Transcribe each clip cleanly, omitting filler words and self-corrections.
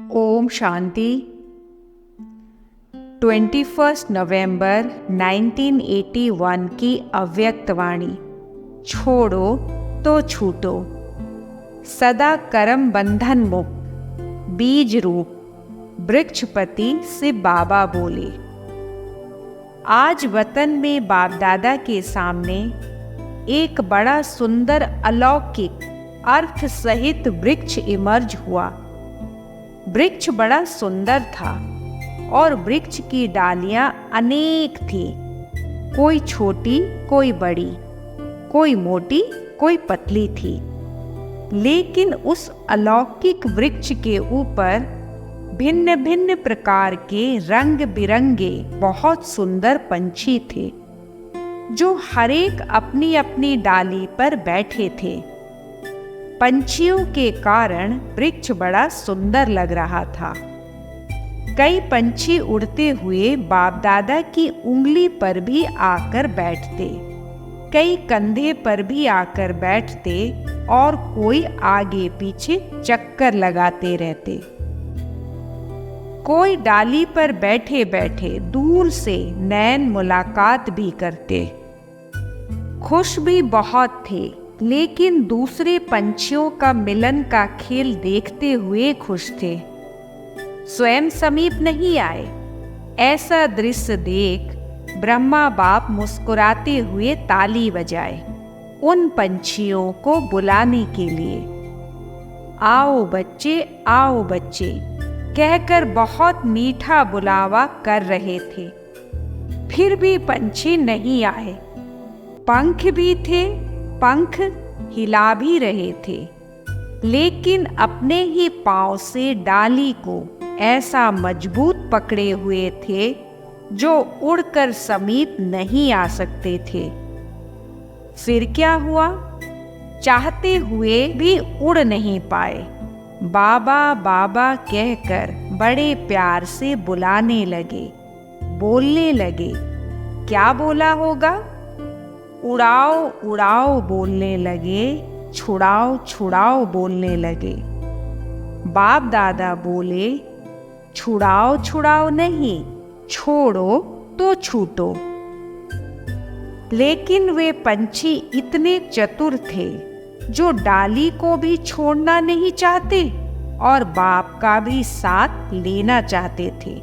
ओम शांति। 21 नवंबर 1981 की अव्यक्त वाणी। छोड़ो तो छूटो। सदा कर्म बंधन मुक्त बीज रूप वृक्षपति शिव बाबा बोले। आज वतन में बाप दादा के सामने एक बड़ा सुंदर अलौकिक अर्थ सहित वृक्ष इमर्ज हुआ। वृक्ष बड़ा सुंदर था और वृक्ष की डालियां अनेक थी, कोई छोटी कोई बड़ी, कोई मोटी कोई पतली थी। लेकिन उस अलौकिक वृक्ष के ऊपर भिन्न भिन्न प्रकार के रंग बिरंगे बहुत सुंदर पंछी थे, जो हरेक अपनी अपनी डाली पर बैठे थे। पंछियों के कारण वृक्ष बड़ा सुंदर लग रहा था। कई पंछी उड़ते हुए बाप दादा की उंगली पर भी आकर बैठते, कई कंधे पर भी आकर बैठते और कोई आगे पीछे चक्कर लगाते रहते। कोई डाली पर बैठे बैठे दूर से नैन मुलाकात भी करते। खुश भी बहुत थे, लेकिन दूसरे पंछियों का मिलन का खेल देखते हुए खुश थे। स्वयं समीप नहीं आए। ऐसा दृश्य देख ब्रह्मा बाप मुस्कुराते हुए ताली बजाए उन पंछियों को बुलाने के लिए। आओ बच्चे, आओ बच्चे कहकर बहुत मीठा बुलावा कर रहे थे। फिर भी पंछी नहीं आए। पंख भी थे, पंख हिला भी रहे थे, लेकिन अपने ही पांव से डाली को ऐसा मजबूत पकड़े हुए थे जो उड़कर समीप नहीं आ सकते थे। फिर क्या हुआ? चाहते हुए भी उड़ नहीं पाए। बाबा बाबा कहकर बड़े प्यार से बुलाने लगे, बोलने लगे। क्या बोला होगा? उड़ाओ उड़ाओ बोलने लगे, छुड़ाओ छुड़ाओ बोलने लगे। बाप दादा बोले, छुड़ाओ छुड़ाओ नहीं, छोड़ो तो छूटो। लेकिन वे पंछी इतने चतुर थे जो डाली को भी छोड़ना नहीं चाहते और बाप का भी साथ लेना चाहते थे।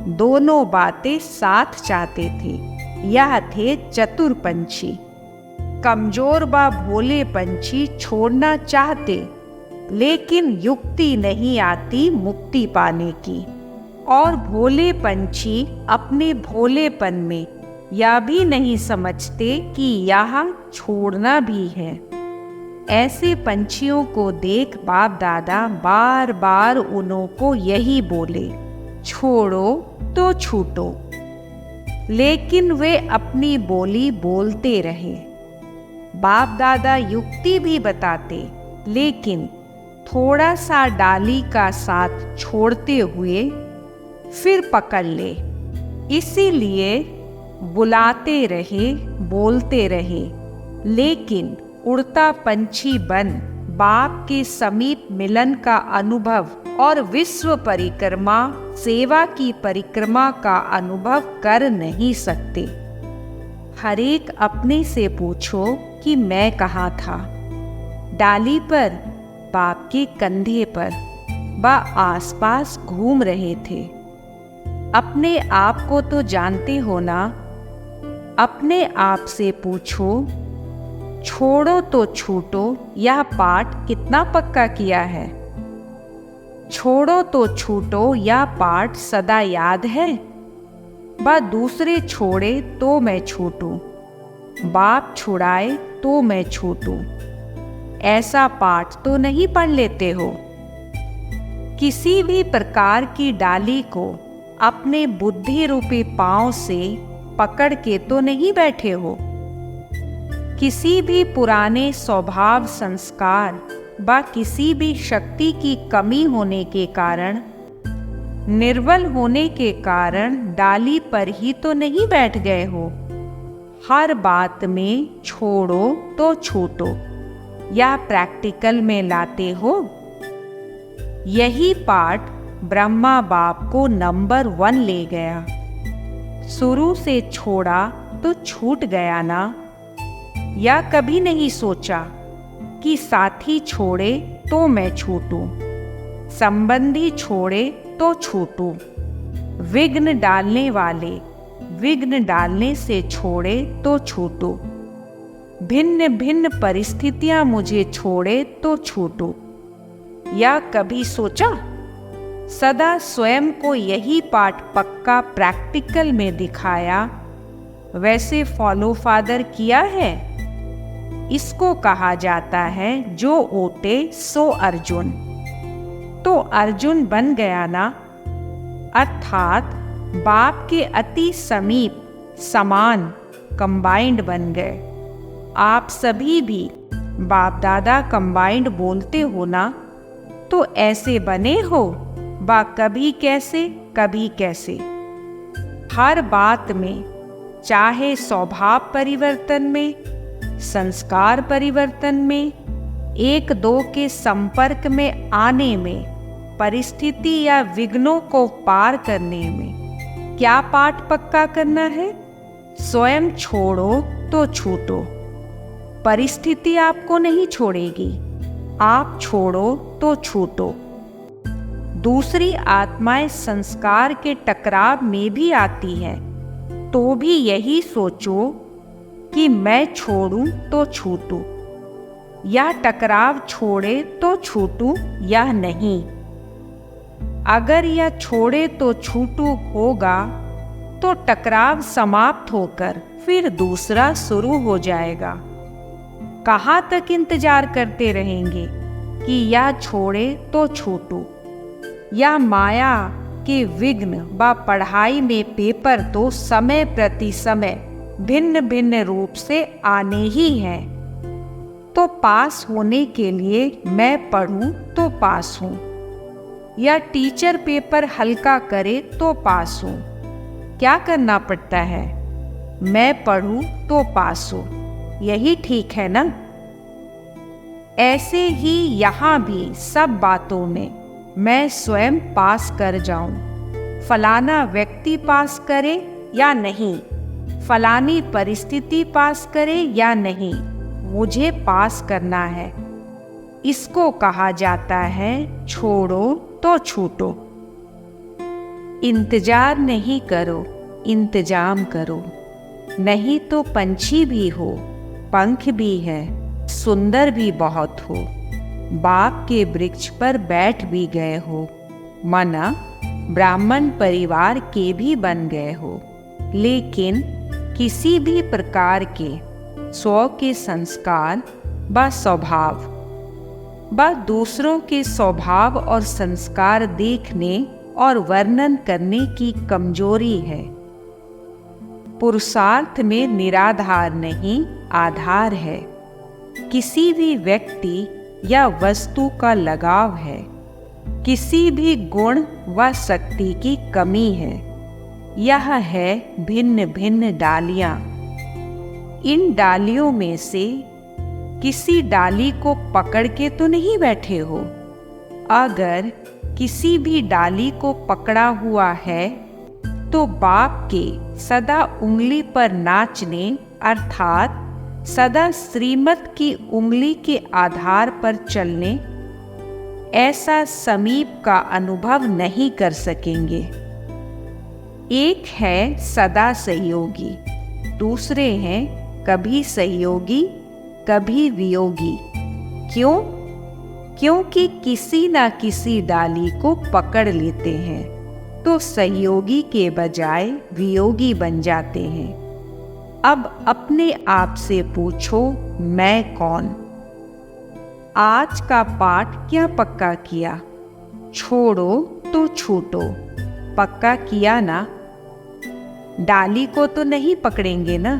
दोनों बातें साथ चाहते थे। यह थे चतुर पंछी। कमजोर व भोले पंछी छोड़ना चाहते, लेकिन युक्ति नहीं आती मुक्ति पाने की। और भोले पंछी अपने भोलेपन में यह भी नहीं समझते कि यह छोड़ना भी है। ऐसे पंछियों को देख बाप दादा बार बार उन्हों को यही बोले, छोड़ो तो छूटो। लेकिन वे अपनी बोली बोलते रहे। बाप दादा युक्ति भी बताते, लेकिन थोड़ा सा डाली का साथ छोड़ते हुए फिर पकड़ ले। इसीलिए बुलाते रहे, बोलते रहे, लेकिन उड़ता पंछी बन बाप के समीप मिलन का अनुभव और विश्व परिक्रमा सेवा की परिक्रमा का अनुभव कर नहीं सकते। हरेक अपने से पूछो कि मैं कहाँ था। डाली पर, बाप के कंधे पर व आसपास घूम रहे थे। अपने आप को तो जानते हो ना। अपने आप से पूछो, छोड़ो तो छूटो यह पाठ कितना पक्का किया है? छोड़ो तो छूटो यह पाठ सदा याद है? बा दूसरे छोड़े तो मैं छूटूं, बाप छुड़ाए तो मैं छूटूं। ऐसा पाठ तो नहीं पढ़ लेते हो? किसी भी प्रकार की डाली को अपने बुद्धि रूपी पांव से पकड़ के तो नहीं बैठे हो? किसी भी पुराने स्वभाव संस्कार व किसी भी शक्ति की कमी होने के कारण, निर्बल होने के कारण डाली पर ही तो नहीं बैठ गए हो। हर बात में छोड़ो तो छूटो या प्रैक्टिकल में लाते हो। यही पाठ ब्रह्मा बाप को नंबर 1 ले गया। शुरू से छोड़ा तो छूट गया ना। या कभी नहीं सोचा कि साथी छोड़े तो मैं छूटूं, संबंधी छोड़े तो छूटूं, विघ्न डालने वाले विघ्न डालने से छोड़े तो छूटूं, भिन्न भिन्न परिस्थितियां मुझे छोड़े तो छूटूं। या कभी सोचा? सदा स्वयं को यही पाठ पक्का प्रैक्टिकल में दिखाया, वैसे फॉलो फादर किया है। इसको कहा जाता है जो ओटे सो अर्जुन। तो अर्जुन बन गया ना, अर्थात बाप के अति समीप समान कंबाइंड बन गए। आप सभी भी बाप दादा कंबाइंड बोलते हो ना, तो ऐसे बने हो बा कभी कैसे कभी कैसे। हर बात में, चाहे स्वभाव परिवर्तन में, संस्कार परिवर्तन में, एक दो के संपर्क में आने में, परिस्थिति या विघ्नों को पार करने में क्या पाठ पक्का करना है? स्वयं छोड़ो तो छूटो। परिस्थिति आपको नहीं छोड़ेगी, आप छोड़ो तो छूटो। दूसरी आत्माएं संस्कार के टकराव में भी आती हैं, तो भी यही सोचो कि मैं छोड़ूं तो छूटूं, या टकराव छोड़े तो छूटूं या नहीं। अगर यह छोड़े तो छूटूं होगा तो टकराव समाप्त होकर फिर दूसरा शुरू हो जाएगा। कहाँ तक इंतजार करते रहेंगे कि या छोड़े तो छूटूं, या माया के विघ्न व पढ़ाई में पेपर तो समय प्रति समय भिन्न भिन्न रूप से आने ही हैं। तो पास होने के लिए मैं पढ़ूं तो पास हूं, या टीचर पेपर हल्का करे तो पास हूं। क्या करना पड़ता है? मैं पढ़ूं तो पास हूं, यही ठीक है ना? ऐसे ही यहाँ भी सब बातों में मैं स्वयं पास कर जाऊं, फलाना व्यक्ति पास करे या नहीं, फलानी परिस्थिति पास करे या नहीं, मुझे पास करना है। इसको कहा जाता है छोड़ो तो छूटो। इंतजार नहीं करो, इंतजाम करो। नहीं तो पंछी भी हो, पंख भी है, सुंदर भी बहुत हो, बाप के वृक्ष पर बैठ भी गए हो, माना ब्राह्मण परिवार के भी बन गए हो, लेकिन किसी भी प्रकार के स्व के संस्कार व स्वभाव व दूसरों के स्वभाव और संस्कार देखने और वर्णन करने की कमजोरी है। पुरुषार्थ में निराधार नहीं, आधार है। किसी भी व्यक्ति या वस्तु का लगाव है, किसी भी गुण व शक्ति की कमी है। यह है भिन्न भिन्न डालियां। इन डालियों में से किसी डाली को पकड़ के तो नहीं बैठे हो। अगर किसी भी डाली को पकड़ा हुआ है तो बाप के सदा उंगली पर नाचने अर्थात सदा श्रीमत की उंगली के आधार पर चलने ऐसा समीप का अनुभव नहीं कर सकेंगे। एक है सदा सहयोगी, दूसरे हैं कभी सहयोगी कभी वियोगी। क्यों? क्योंकि किसी ना किसी डाली को पकड़ लेते हैं तो सहयोगी के बजाय वियोगी बन जाते हैं। अब अपने आप से पूछो, मैं कौन? आज का पाठ क्या पक्का किया? छोड़ो तो छूटो, पक्का किया ना? डाली को तो नहीं पकड़ेंगे ना?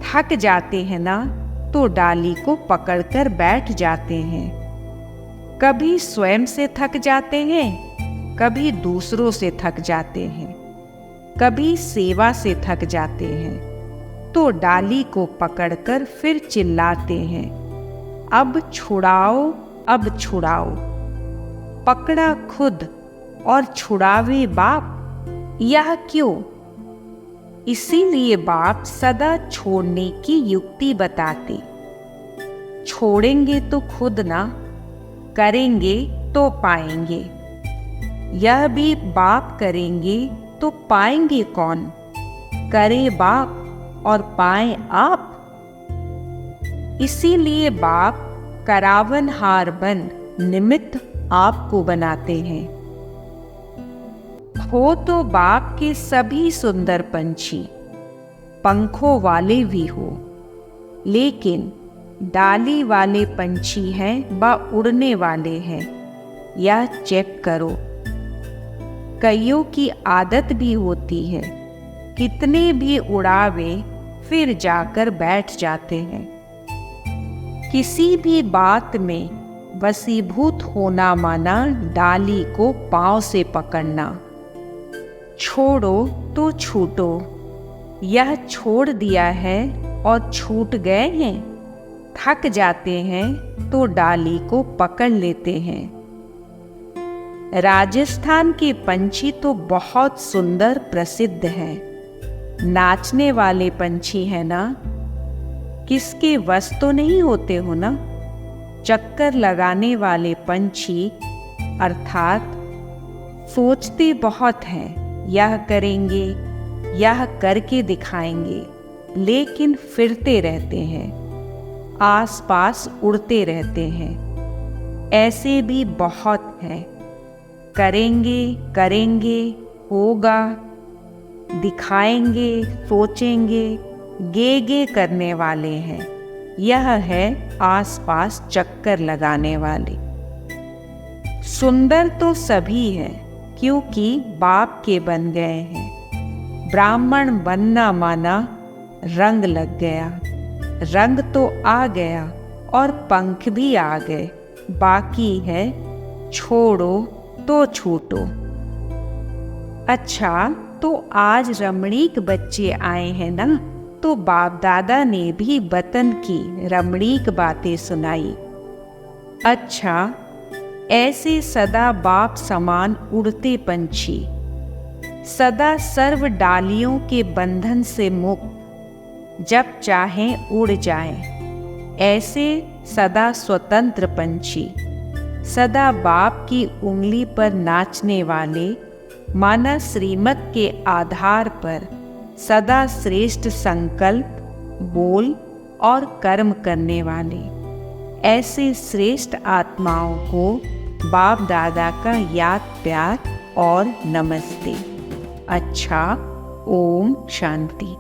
थक जाते हैं ना तो डाली को पकड़कर बैठ जाते हैं। कभी स्वयं से थक जाते हैं, कभी दूसरों से थक जाते हैं, कभी सेवा से थक जाते हैं, तो डाली को पकड़कर फिर चिल्लाते हैं, अब छुड़ाओ, अब छुड़ाओ। पकड़ा खुद और छुड़ावे बाप, यह क्यों? इसीलिए बाप सदा छोड़ने की युक्ति बताते। छोड़ेंगे तो खुद ना, करेंगे तो पाएंगे। यह भी बाप करेंगे तो पाएंगे कौन? करे बाप और पाए आप। इसीलिए बाप करावनहार बन निमित्त आपको बनाते हैं। हो तो बाप के सभी सुंदर पंछी, पंखों वाले भी हो, लेकिन डाली वाले पंछी हैं व उड़ने वाले हैं, यह चेक करो। कईयों की आदत भी होती है, कितने भी उड़ावे फिर जाकर बैठ जाते हैं। किसी भी बात में वशीभूत होना माना डाली को पांव से पकड़ना। छोड़ो तो छूटो, यह छोड़ दिया है और छूट गए हैं। थक जाते हैं तो डाली को पकड़ लेते हैं। राजस्थान के पंछी तो बहुत सुंदर प्रसिद्ध हैं। नाचने वाले पंछी है ना, किसके वश तो नहीं होते हो ना। चक्कर लगाने वाले पंछी अर्थात सोचते बहुत हैं, यह करेंगे, यह करके दिखाएंगे, लेकिन फिरते रहते हैं, आसपास उड़ते रहते हैं। ऐसे भी बहुत हैं, करेंगे करेंगे, होगा, दिखाएंगे, सोचेंगे, गे गे करने वाले हैं। यह है आसपास चक्कर लगाने वाले। सुंदर तो सभी हैं, क्योंकि बाप के बन गए हैं। ब्राह्मण बनना माना रंग लग गया, रंग तो आ गया और पंख भी आ गए। बाकी है छोड़ो तो छूटो। अच्छा, तो आज रमणीक बच्चे आए हैं ना, तो बाप दादा ने भी वतन की रमणीक बातें सुनाई। अच्छा, ऐसे सदा बाप समान उड़ते पंछी, सदा सर्व डालियों के बंधन से मुक्त, जब चाहें उड़ जाएं। ऐसे सदा स्वतंत्र पंछी, सदा बाप की उंगली पर नाचने वाले, माना श्रीमत के आधार पर सदा श्रेष्ठ संकल्प, बोल और कर्म करने वाले। ऐसे श्रेष्ठ आत्माओं को बाप दादा का याद प्यार और नमस्ते। अच्छा, ओम शांति।